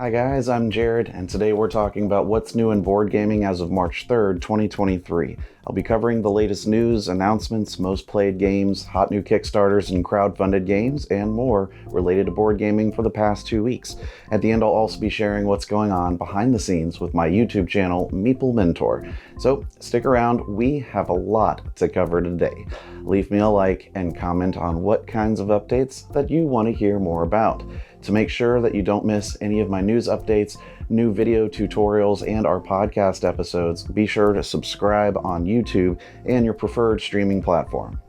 Hi guys, I'm Jared, and today we're talking about what's new in board gaming as of March 3rd, 2023. I'll be covering the latest news, announcements, most played games, hot new Kickstarters and crowdfunded games, and more related to board gaming for the past 2 weeks. At the end, I'll also be sharing what's going on behind the scenes with my YouTube channel, Meeple Mentor. So stick around, we have a lot to cover today. Leave me a like and comment on what kinds of updates that you want to hear more about. To make sure that you don't miss any of my news updates, new video tutorials, and our podcast episodes, be sure to subscribe on YouTube and your preferred streaming platform.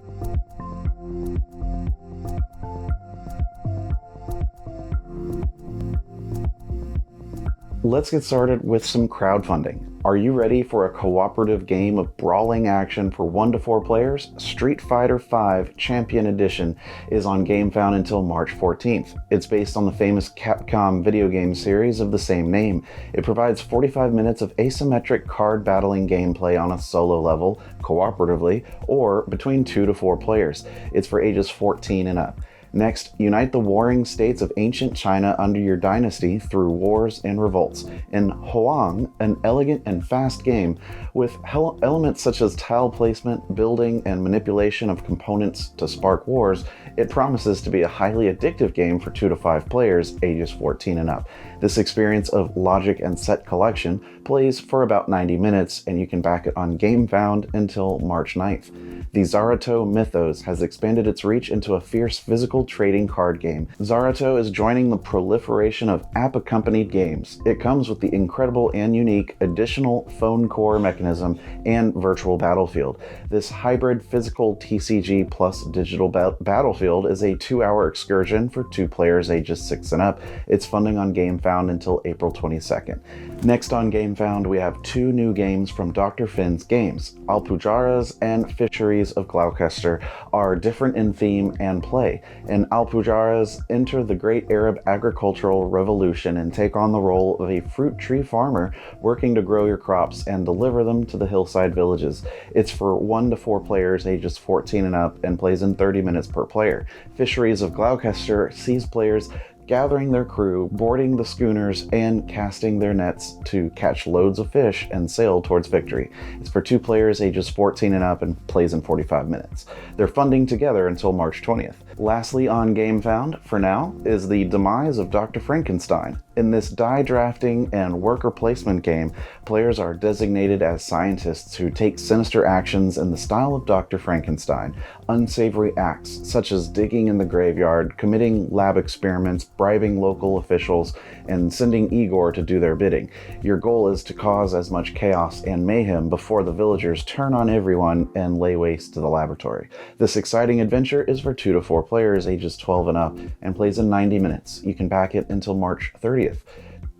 Let's get started with some crowdfunding. Are you ready for a cooperative game of brawling action for 1 to 4 players? Street Fighter V Champion Edition is on GameFound until March 14th. It's based on the famous Capcom video game series of the same name. It provides 45 minutes of asymmetric card battling gameplay on a solo level, cooperatively, or between 2 to 4 players. It's for ages 14 and up. Next, unite the warring states of ancient China under your dynasty through wars and revolts. In Huang, an elegant and fast game with elements such as tile placement, building, and manipulation of components to spark wars, it promises to be a highly addictive game for 2 to 5 players, ages 14 and up. This experience of logic and set collection plays for about 90 minutes, and you can back it on GameFound until March 9th. The Zarato Mythos has expanded its reach into a fierce physical trading card game. Zarato is joining the proliferation of app-accompanied games. It comes with the incredible and unique additional phone core mechanism and virtual battlefield. This hybrid physical TCG plus digital battlefield is a 2-hour excursion for 2 players ages 6 and up. It's funding on GameFound until April 22nd. Next on GameFound, we have 2 new games from Dr. Finn's Games. Alpujarras and Fisheries of Gloucester are different in theme and play. In Alpujarras, enter the great Arab agricultural revolution and take on the role of a fruit tree farmer working to grow your crops and deliver them to the hillside villages. It's for 1 to 4 players ages 14 and up and plays in 30 minutes per player. Fisheries of Gloucester sees players gathering their crew, boarding the schooners, and casting their nets to catch loads of fish and sail towards victory. It's for 2 players ages 14 and up and plays in 45 minutes. They're funding together until March 20th. Lastly on GameFound, for now, is The Demise of Dr. Frankenstein. In this die drafting and worker placement game, players are designated as scientists who take sinister actions in the style of Dr. Frankenstein. Unsavory acts, such as digging in the graveyard, committing lab experiments, bribing local officials, and sending Igor to do their bidding. Your goal is to cause as much chaos and mayhem before the villagers turn on everyone and lay waste to the laboratory. This exciting adventure is for 2 to 4 players ages 12 and up and plays in 90 minutes. You can back it until March 30th.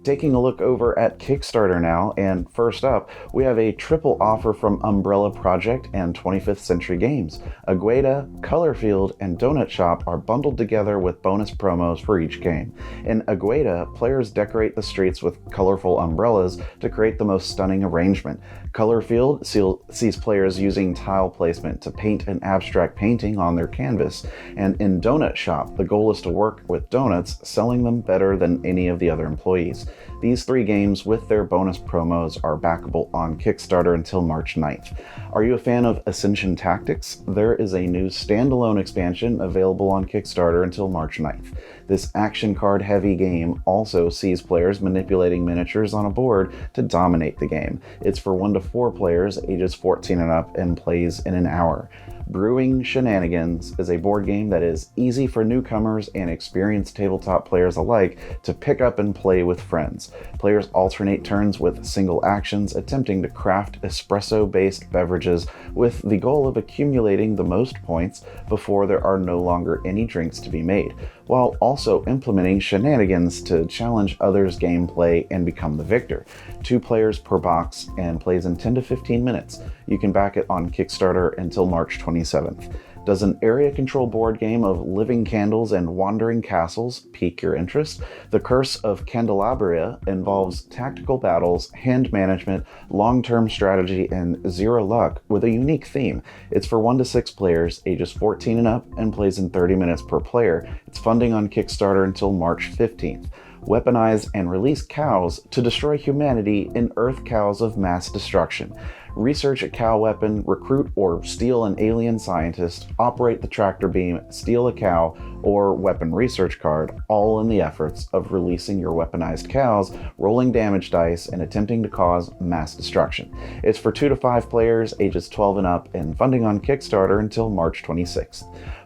Taking a look over at Kickstarter now, and first up, we have a triple offer from Umbrella Project and 25th Century Games. Agueda, Colorfield, and Donut Shop are bundled together with bonus promos for each game. In Agueda, players decorate the streets with colorful umbrellas to create the most stunning arrangement. Colorfield sees players using tile placement to paint an abstract painting on their canvas. And in Donut Shop, the goal is to work with donuts, selling them better than any of the other employees. These 3 games with their bonus promos are backable on Kickstarter until March 9th. Are you a fan of Ascension Tactics? There is a new standalone expansion available on Kickstarter until March 9th. This action card heavy game also sees players manipulating miniatures on a board to dominate the game. It's for 1 to 4 players ages 14 and up and plays in an hour. Brewing Shenanigans is a board game that is easy for newcomers and experienced tabletop players alike to pick up and play with friends. Players alternate turns with single actions, attempting to craft espresso-based beverages with the goal of accumulating the most points before there are no longer any drinks to be made, while also implementing shenanigans to challenge others' gameplay and become the victor. 2 players per box and plays in 10 to 15 minutes. You can back it on Kickstarter until March 27th. Does an area control board game of living candles and wandering castles pique your interest? The Curse of Candelabria involves tactical battles, hand management, long-term strategy, and zero luck with a unique theme. It's for 1 to 6 players, ages 14 and up, and plays in 30 minutes per player. It's funding on Kickstarter until March 15th. weaponize and release cows to destroy humanity in Earth cows of mass destruction. Research a cow weapon, recruit or steal an alien scientist, operate the tractor beam, steal a cow, or weapon research card, all in the efforts of releasing your weaponized cows, rolling damage dice, and attempting to cause mass destruction. It's for 2 to 5 players, ages 12 and up, and funding on Kickstarter until March 26th.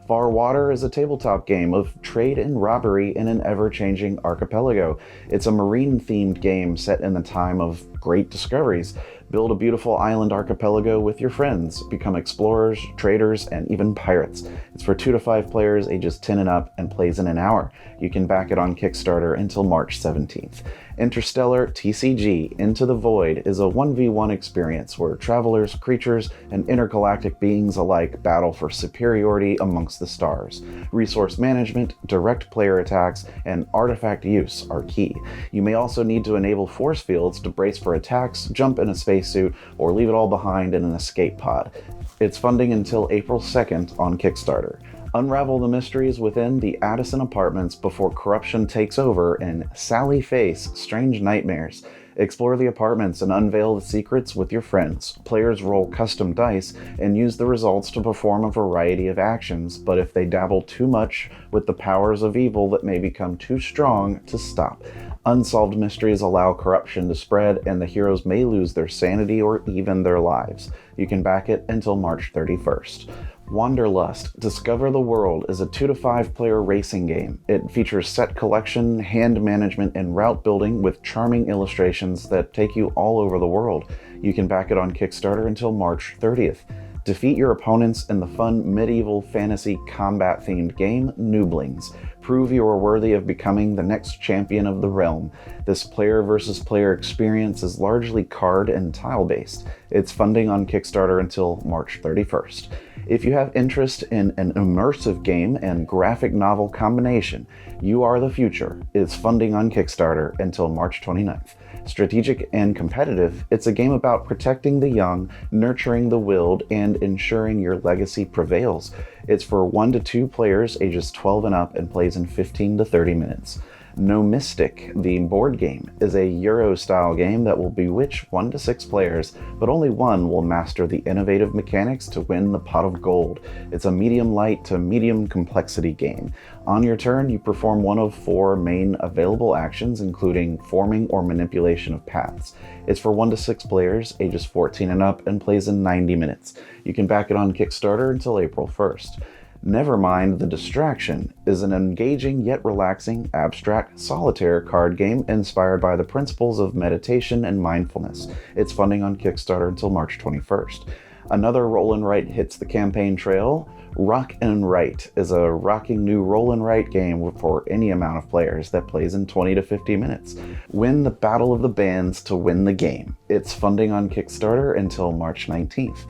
Far Water is a tabletop game of trade and robbery in an ever-changing archipelago. It's a marine-themed game set in the time of great discoveries. Build a beautiful island archipelago with your friends. Become explorers, traders, and even pirates. It's for 2 to 5 players, ages 10 and up, and plays in an hour. You can back it on Kickstarter until March 17th. Interstellar TCG Into the Void is a 1v1 experience where travelers, creatures, and intergalactic beings alike battle for superiority amongst the stars. Resource management, direct player attacks, and artifact use are key. You may also need to enable force fields to brace for attacks, jump in a spacesuit, or leave it all behind in an escape pod. It's funding until April 2nd on Kickstarter. Unravel the mysteries within the Addison apartments before corruption takes over and Sally Face Strange Nightmares. Explore the apartments and unveil the secrets with your friends. Players roll custom dice and use the results to perform a variety of actions, but if they dabble too much with the powers of evil, that may become too strong to stop. Unsolved mysteries allow corruption to spread, and the heroes may lose their sanity or even their lives. You can back it until March 31st. Wanderlust Discover the World is a 2 to 5 player racing game. It features set collection, hand management, and route building with charming illustrations that take you all over the world. You can back it on Kickstarter until March 30th. Defeat your opponents in the fun medieval fantasy combat-themed game Nooblings. Prove you are worthy of becoming the next champion of the realm. This player versus player experience is largely card and tile-based. It's funding on Kickstarter until March 31st. If you have interest in an immersive game and graphic novel combination, You Are the Future is funding on Kickstarter until March 29th. Strategic and competitive, it's a game about protecting the young, nurturing the willed, and ensuring your legacy prevails. It's for 1 to 2 players ages 12 and up and plays in 15 to 30 minutes. No Mystic, the board game, is a Euro-style game that will bewitch 1 to 6 players, but only one will master the innovative mechanics to win the pot of gold. It's a medium light to medium complexity game. On your turn, you perform one of 4 main available actions, including forming or manipulation of paths. It's for 1 to 6 players, ages 14 and up, and plays in 90 minutes. You can back it on Kickstarter until April 1st. Nevermind the Distraction is an engaging yet relaxing, abstract, solitaire card game inspired by the principles of meditation and mindfulness. It's funding on Kickstarter until March 21st. Another roll and write hits the campaign trail. Rock and Write is a rocking new roll and write game for any amount of players that plays in 20 to 50 minutes. Win the battle of the bands to win the game. It's funding on Kickstarter until March 19th.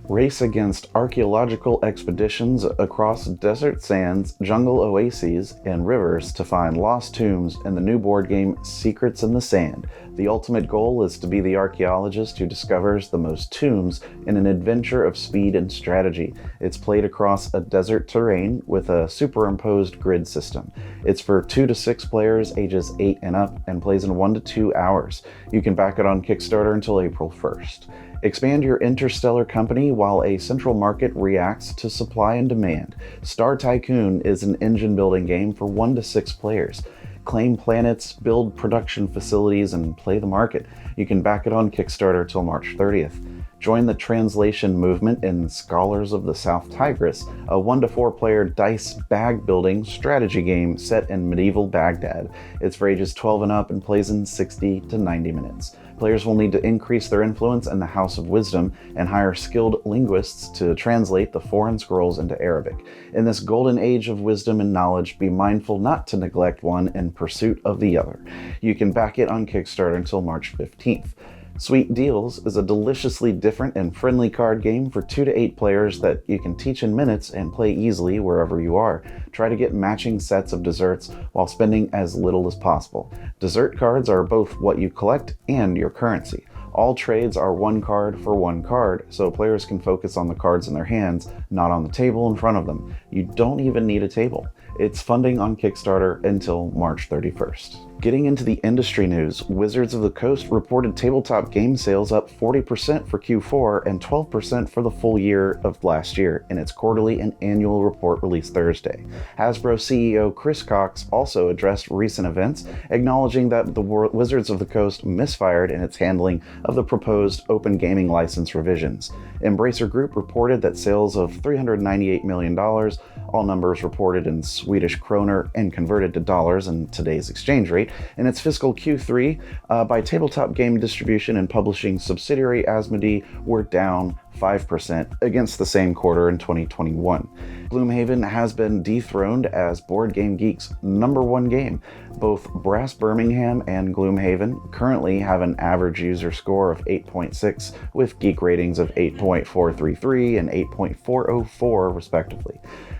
Race against archaeological expeditions across desert sands, jungle oases, and rivers to find lost tombs in the new board game Secrets in the Sand. The ultimate goal is to be the archaeologist who discovers the most tombs in an adventure of speed and strategy. It's played across a desert terrain with a superimposed grid system. It's for 2 to 6 players ages 8 and up and plays in 1 to 2 hours. You can back it on Kickstarter until April 1st. Expand your interstellar company while a central market reacts to supply and demand. Star Tycoon is an engine-building game for 1 to 6 players. Claim planets, build production facilities, and play the market. You can back it on Kickstarter till March 30th. Join the translation movement in Scholars of the South Tigris, a 1 to 4 player dice bag building strategy game set in medieval Baghdad. It's for ages 12 and up and plays in 60 to 90 minutes. Players will need to increase their influence in the House of Wisdom and hire skilled linguists to translate the foreign scrolls into Arabic. In this golden age of wisdom and knowledge, be mindful not to neglect one in pursuit of the other. You can back it on Kickstarter until March 15th. Sweet Deals is a deliciously different and friendly card game for 2 to 8 players that you can teach in minutes and play easily wherever you are. Try to get matching sets of desserts while spending as little as possible. Dessert cards are both what you collect and your currency. All trades are 1 card for 1 card, so players can focus on the cards in their hands, not on the table in front of them. You don't even need a table. It's funding on Kickstarter until March 31st. Getting into the industry news, Wizards of the Coast reported tabletop game sales up 40% for Q4 and 12% for the full year of last year in its quarterly and annual report released Thursday. Hasbro CEO Chris Cox also addressed recent events, acknowledging that the Wizards of the Coast misfired in its handling of the proposed open gaming license revisions. Embracer Group reported that sales of $398 million, all numbers reported in Swedish kroner and converted to dollars in today's exchange rate, in its fiscal Q3 by tabletop game distribution and publishing subsidiary Asmodee were down 5% against the same quarter in 2021. Gloomhaven has been dethroned as Board Game Geek's #1 game. Both Brass Birmingham and Gloomhaven currently have an average user score of 8.6 with geek ratings of 8.433 and 8.404 respectively.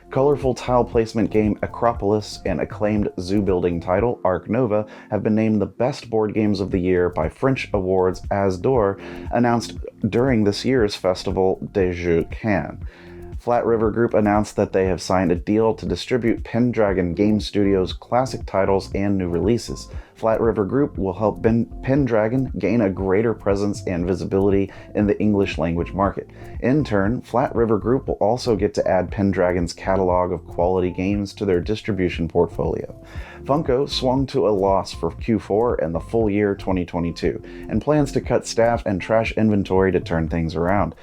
Colorful tile placement game Acropolis and acclaimed zoo-building title Ark Nova have been named the best board games of the year by French awards As d'Or, announced during this year's festival des Jeux Cannes. Flat River Group announced that they have signed a deal to distribute Pendragon Game Studios' classic titles and new releases. Flat River Group will help Pendragon gain a greater presence and visibility in the English language market. In turn, Flat River Group will also get to add Pendragon's catalog of quality games to their distribution portfolio. Funko swung to a loss for Q4 and the full year 2022, and plans to cut staff and trash inventory to turn things around.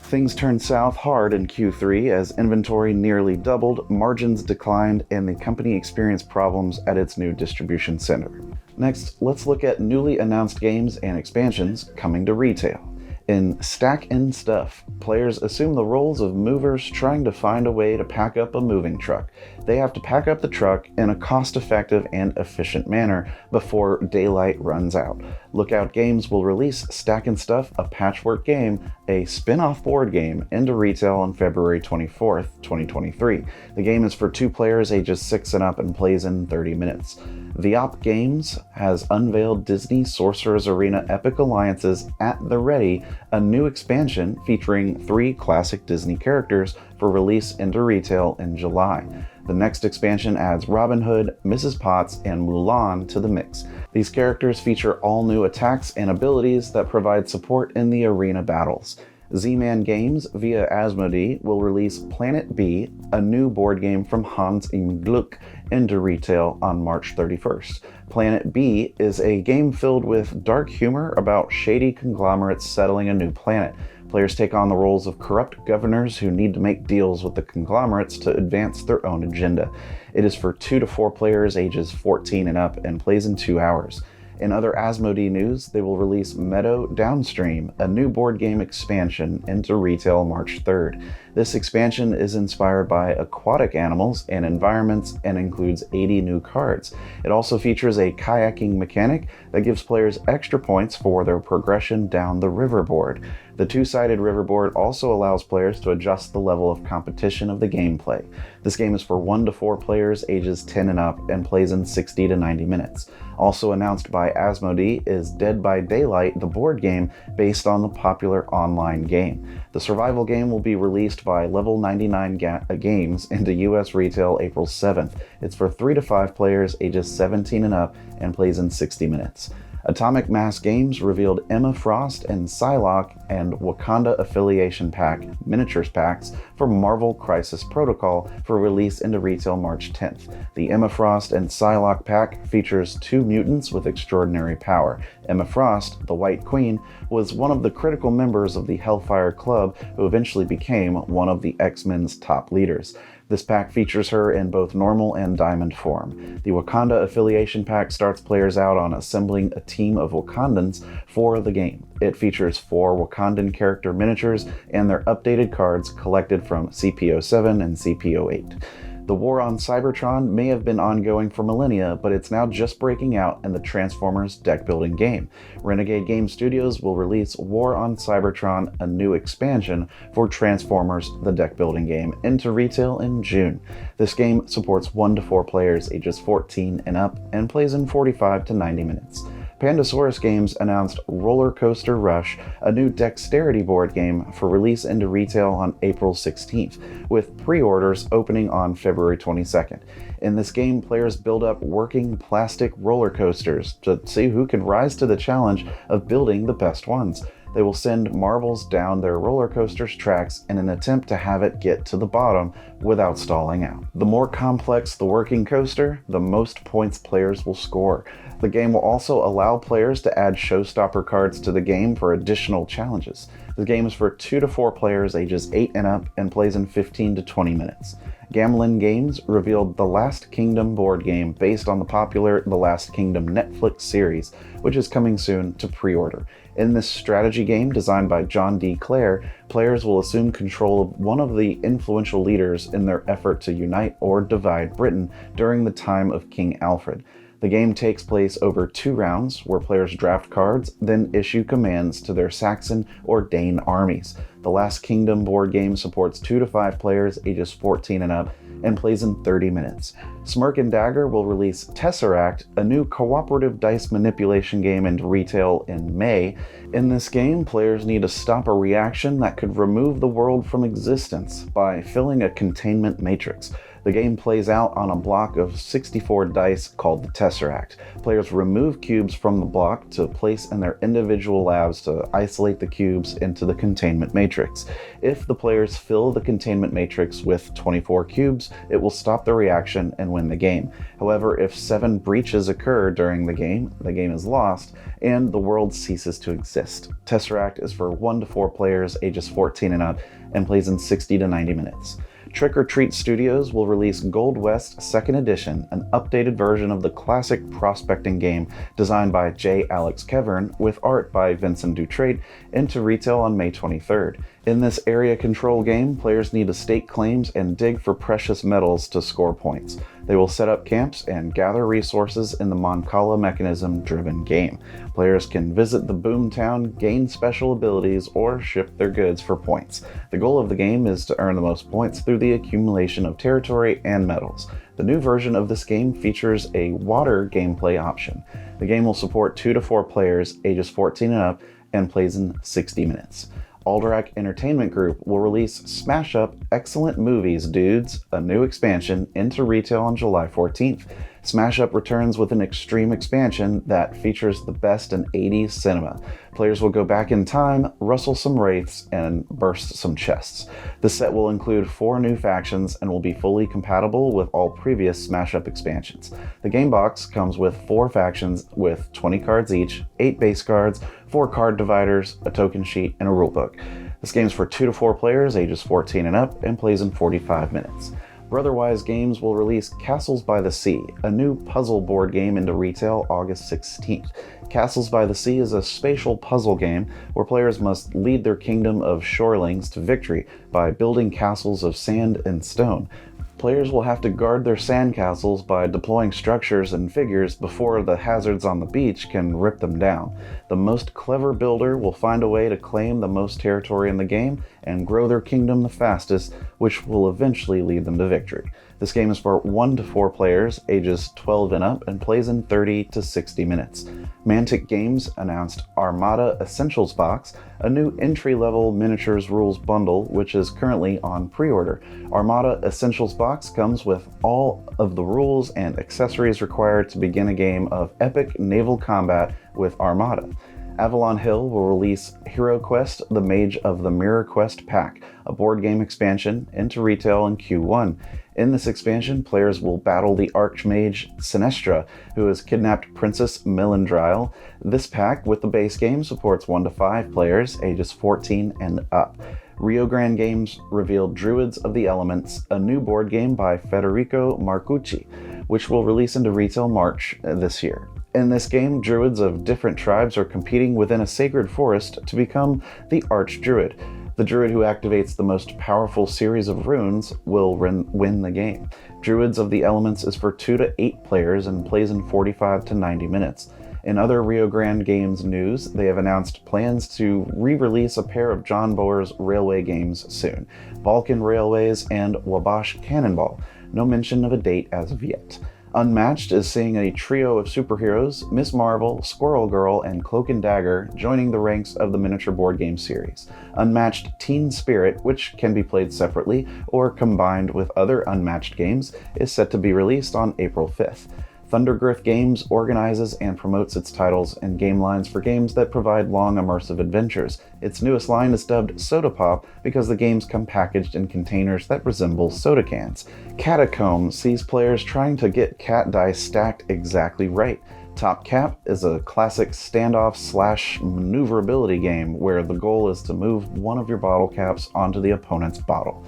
Things turned south hard in Q3 as inventory nearly doubled, margins declined, and the company experienced problems at its new distribution center. Next, let's look at newly announced games and expansions coming to retail. In Stack and Stuff, players assume the roles of movers trying to find a way to pack up a moving truck. They have to pack up the truck in a cost-effective and efficient manner before daylight runs out. Lookout Games will release Stack and Stuff, a patchwork game, a spin-off board game, into retail on February 24th, 2023. The game is for 2 players ages 6 and up and plays in 30 minutes. The Op Games has unveiled Disney Sorcerer's Arena Epic Alliances at the Ready, a new expansion featuring 3 classic Disney characters for release into retail in July. The next expansion adds Robin Hood, Mrs. Potts, and Mulan to the mix. These characters feature all new attacks and abilities that provide support in the arena battles. Z-Man Games via Asmodee will release Planet B, a new board game from Hans im Glück, into retail on March 31st. Planet B is a game filled with dark humor about shady conglomerates settling a new planet. Players take on the roles of corrupt governors who need to make deals with the conglomerates to advance their own agenda. It is for 2 to 4 players ages 14 and up and plays in 2 hours. In other Asmodee news, they will release Meadow Downstream, a new board game expansion, into retail March 3rd. This expansion is inspired by aquatic animals and environments and includes 80 new cards. It also features a kayaking mechanic that gives players extra points for their progression down the riverboard. The 2-sided riverboard also allows players to adjust the level of competition of the gameplay. This game is for 1 to 4 players ages 10 and up and plays in 60 to 90 minutes. Also announced by Asmodee is Dead by Daylight, the board game based on the popular online game. The survival game will be released by Level 99 Games into US retail April 7th. It's for 3 to 5 players ages 17 and up and plays in 60 minutes. Atomic Mass Games revealed Emma Frost and Psylocke and Wakanda Affiliation Pack miniatures packs for Marvel Crisis Protocol for release into retail March 10th. The Emma Frost and Psylocke pack features 2 mutants with extraordinary power. Emma Frost, the White Queen, was one of the critical members of the Hellfire Club who eventually became one of the X-Men's top leaders. This pack features her in both normal and diamond form. The Wakanda Affiliation Pack starts players out on assembling a team of Wakandans for the game. It features 4 Wakandan character miniatures and their updated cards collected from CP07 and CP08. The war on Cybertron may have been ongoing for millennia, but it's now just breaking out in the Transformers deck-building game. Renegade Game Studios will release War on Cybertron, a new expansion for Transformers, the deck-building game, into retail in June. This game supports 1 to 4 players ages 14 and up and plays in 45 to 90 minutes. Pandasaurus Games announced Roller Coaster Rush, a new dexterity board game for release into retail on April 16th, with pre-orders opening on February 22nd. In this game, players build up working plastic roller coasters to see who can rise to the challenge of building the best ones. They will send marbles down their roller coaster's tracks in an attempt to have it get to the bottom without stalling out. The more complex the working coaster, the most points players will score. The game will also allow players to add showstopper cards to the game for additional challenges. The game is for 2 to 4 players ages 8 and up and plays in 15 to 20 minutes. Gamelin Games revealed The Last Kingdom board game based on the popular The Last Kingdom Netflix series, which is coming soon to pre-order. In this strategy game designed by John D. Clare, players will assume control of one of the influential leaders in their effort to unite or divide Britain during the time of King Alfred. The game takes place over 2 rounds, where players draft cards, then issue commands to their Saxon or Dane armies. The Last Kingdom board game supports 2 to 5 players ages 14 and up, and plays in 30 minutes. Smirk and Dagger will release Tesseract, a new cooperative dice manipulation game, into retail in May. In this game, players need to stop a reaction that could remove the world from existence by filling a containment matrix. The game plays out on a block of 64 dice called the Tesseract. Players remove cubes from the block to place in their individual labs to isolate the cubes into the containment matrix. If the players fill the containment matrix with 24 cubes, it will stop the reaction and win the game. However, if 7 breaches occur during the game is lost and the world ceases to exist. Tesseract is for 1 to 4 players ages 14 and up and plays in 60 to 90 minutes. Trick or Treat Studios will release Gold West 2nd Edition, an updated version of the classic prospecting game designed by J. Alex Kevern with art by Vincent Dutrait, into retail on May 23rd. In this area control game, players need to stake claims and dig for precious metals to score points. They will set up camps and gather resources in the Moncala mechanism-driven game. Players can visit the boomtown, gain special abilities, or ship their goods for points. The goal of the game is to earn the most points through the accumulation of territory and metals. The new version of this game features a water gameplay option. The game will support 2 to 4 players ages 14 and up and plays in 60 minutes. Alderac Entertainment Group will release Smash Up Excellent Movies Dudes, a new expansion, into retail on July 14th. Smash Up returns with an extreme expansion that features the best in 80s cinema. Players will go back in time, rustle some wraiths, and burst some chests. The set will include 4 new factions and will be fully compatible with all previous Smash Up expansions. The game box comes with 4 factions with 20 cards each, 8 base cards, 4 card dividers, a token sheet, and a rulebook. This game is for 2 to 4 players ages 14 and up and plays in 45 minutes. Brotherwise Games will release Castles by the Sea, a new puzzle board game, into retail August 16th. Castles by the Sea is a spatial puzzle game where players must lead their kingdom of shorelings to victory by building castles of sand and stone. Players will have to guard their sandcastles by deploying structures and figures before the hazards on the beach can rip them down. The most clever builder will find a way to claim the most territory in the game and grow their kingdom the fastest, which will eventually lead them to victory. This game is for 1 to 4 players, ages 12 and up, and plays in 30 to 60 minutes. Mantic Games announced Armada Essentials Box, a new entry-level miniatures rules bundle, which is currently on pre-order. Armada Essentials Box comes with all of the rules and accessories required to begin a game of epic naval combat with Armada. Avalon Hill will release Hero Quest: The Mage of the Mirror Quest Pack, a board game expansion, into retail in Q1. In this expansion, players will battle the Archmage Sinestra, who has kidnapped Princess Melandrile. This pack, with the base game, supports 1 to 5 players, ages 14 and up. Rio Grande Games revealed Druids of the Elements, a new board game by Federico Marcucci, which will release into retail March this year. In this game, druids of different tribes are competing within a sacred forest to become the Archdruid. The druid who activates the most powerful series of runes will win the game. Druids of the Elements is for 2 to 8 players and plays in 45 to 90 minutes. In other Rio Grande Games news, they have announced plans to re-release a pair of John Boer's railway games soon, Balkan Railways and Wabash Cannonball. No mention of a date as of yet. Unmatched is seeing a trio of superheroes, Miss Marvel, Squirrel Girl, and Cloak and Dagger, joining the ranks of the miniature board game series. Unmatched Teen Spirit, which can be played separately or combined with other Unmatched games, is set to be released on April 5th. Thundergriff Games organizes and promotes its titles and game lines for games that provide long immersive adventures. Its newest line is dubbed Soda Pop because the games come packaged in containers that resemble soda cans. Catacomb sees players trying to get cat dice stacked exactly right. Top Cap is a classic standoff/maneuverability game where the goal is to move one of your bottle caps onto the opponent's bottle.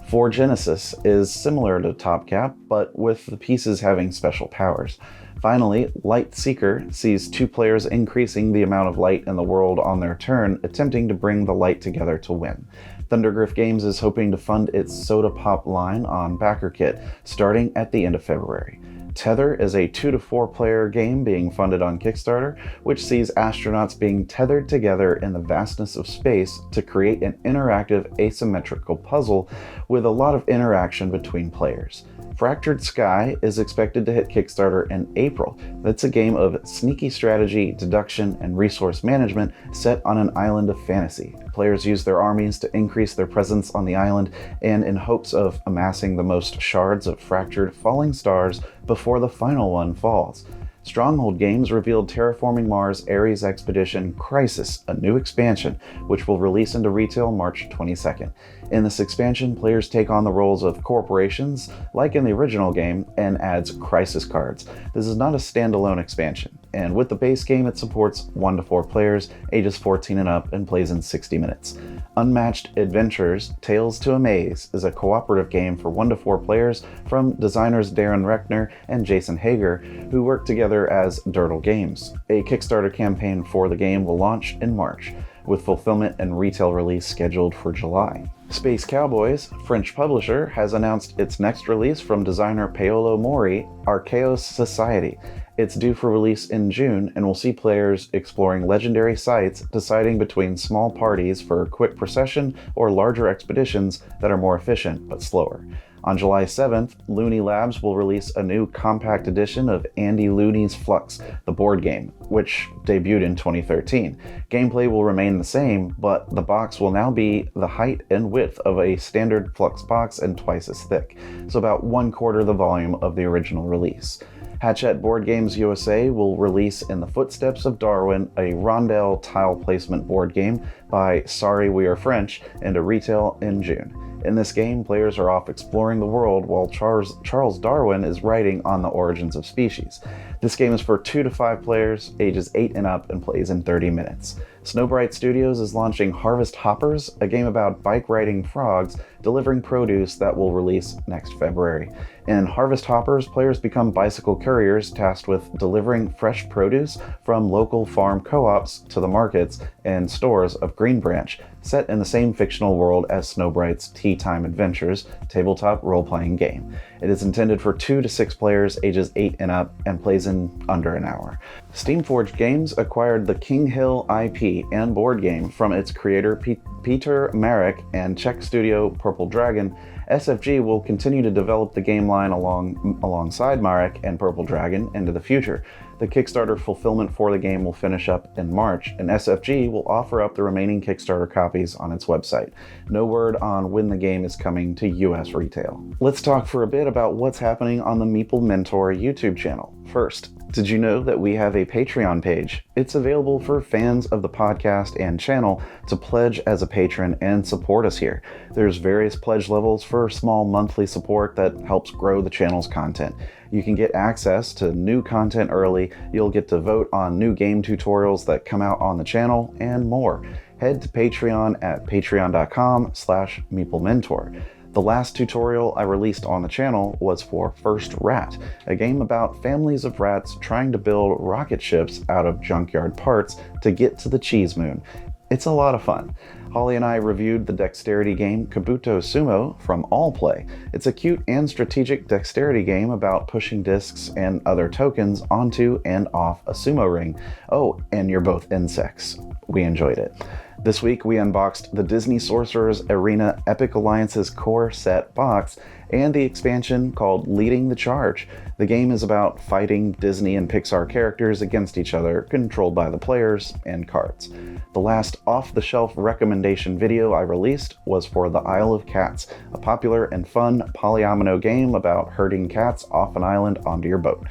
For Genesis is similar to Top Cap, but with the pieces having special powers. Finally, Light Seeker sees two players increasing the amount of light in the world on their turn, attempting to bring the light together to win. Thundergriff Games is hoping to fund its Soda Pop line on BackerKit, starting at the end of February. Tether is a 2 to 4 player game being funded on Kickstarter, which sees astronauts being tethered together in the vastness of space to create an interactive asymmetrical puzzle with a lot of interaction between players. Fractured Sky is expected to hit Kickstarter in April. That's a game of sneaky strategy, deduction, and resource management set on an island of fantasy. Players use their armies to increase their presence on the island and in hopes of amassing the most shards of fractured falling stars before the final one falls. Stronghold Games revealed Terraforming Mars Ares Expedition Crisis, a new expansion, which will release into retail March 22nd. In this expansion, players take on the roles of corporations, like in the original game, and adds crisis cards. This is not a standalone expansion, and with the base game it supports 1 to 4 players, ages 14 and up, and plays in 60 minutes. Unmatched Adventures Tales to Amaze is a cooperative game for 1 to 4 players from designers Darren Reckner and Jason Hager, who work together as Dirtle Games. A Kickstarter campaign for the game will launch in March, with fulfillment and retail release scheduled for July. Space Cowboys, French publisher, has announced its next release from designer Paolo Mori, Archaeos Society. It's due for release in June and will see players exploring legendary sites, deciding between small parties for quick procession or larger expeditions that are more efficient but slower. On July 7th, Looney Labs will release a new compact edition of Andy Looney's Flux, the board game, which debuted in 2013. Gameplay will remain the same, but the box will now be the height and width of a standard Flux box and twice as thick, so about 1/4 the volume of the original release. Hachette Board Games USA will release In the Footsteps of Darwin, a rondel tile placement board game by Sorry We Are French, into retail in June. In this game, players are off exploring the world while Charles Darwin is writing on the origins of species. This game is for 2 to 5 players, ages 8 and up, and plays in 30 minutes. Snowbright Studios is launching Harvest Hoppers, a game about bike-riding frogs delivering produce that will release next February. In Harvest Hoppers, players become bicycle couriers tasked with delivering fresh produce from local farm co-ops to the markets and stores of Green Branch, set in the same fictional world as Snowbright's Tea Time Adventures tabletop role-playing game. It is intended for 2 to 6 players ages 8 and up and plays in under an hour. Steamforged Games acquired the King Hill IP and board game from its creator Peter Marek and Czech studio Purple Dragon. SFG will continue to develop the game line alongside Marek and Purple Dragon into the future. The Kickstarter fulfillment for the game will finish up in March, and SFG will offer up the remaining Kickstarter copies on its website. No word on when the game is coming to US retail. Let's talk for a bit about what's happening on the Meeple Mentor YouTube channel. First, did you know that we have a Patreon page? It's available for fans of the podcast and channel to pledge as a patron and support us here. There's various pledge levels for small monthly support that helps grow the channel's content. You can get access to new content early, you'll get to vote on new game tutorials that come out on the channel, and more. Head to Patreon at patreon.com/MeepleMentor. The last tutorial I released on the channel was for First Rat, a game about families of rats trying to build rocket ships out of junkyard parts to get to the cheese moon. It's a lot of fun. Holly and I reviewed the dexterity game Kabuto Sumo from Allplay. It's a cute and strategic dexterity game about pushing discs and other tokens onto and off a sumo ring. Oh, and you're both insects. We enjoyed it. This week we unboxed the Disney Sorcerer's Arena Epic Alliance's core set box and the expansion called Leading the Charge. The game is about fighting Disney and Pixar characters against each other, controlled by the players and cards. The last off-the-shelf recommendation video I released was for The Isle of Cats, a popular and fun polyomino game about herding cats off an island onto your boat.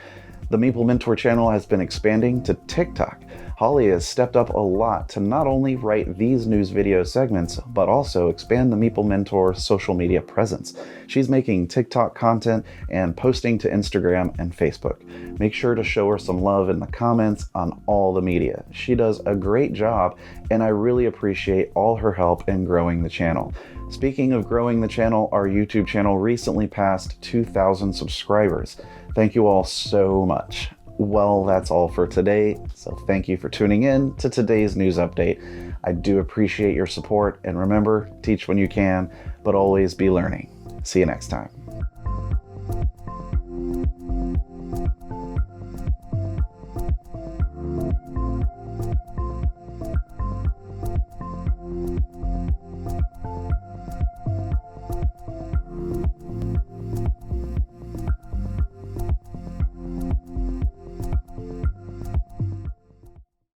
The Meeple Mentor Channel has been expanding to TikTok. Holly has stepped up a lot to not only write these news video segments, but also expand the Meeple Mentor social media presence. She's making TikTok content and posting to Instagram and Facebook. Make sure to show her some love in the comments on all the media. She does a great job, and I really appreciate all her help in growing the channel. Speaking of growing the channel, our YouTube channel recently passed 2,000 subscribers. Thank you all so much. Well, that's all for today, so thank you for tuning in to today's news update. I do appreciate your support, and remember, teach when you can, but always be learning. See you next time.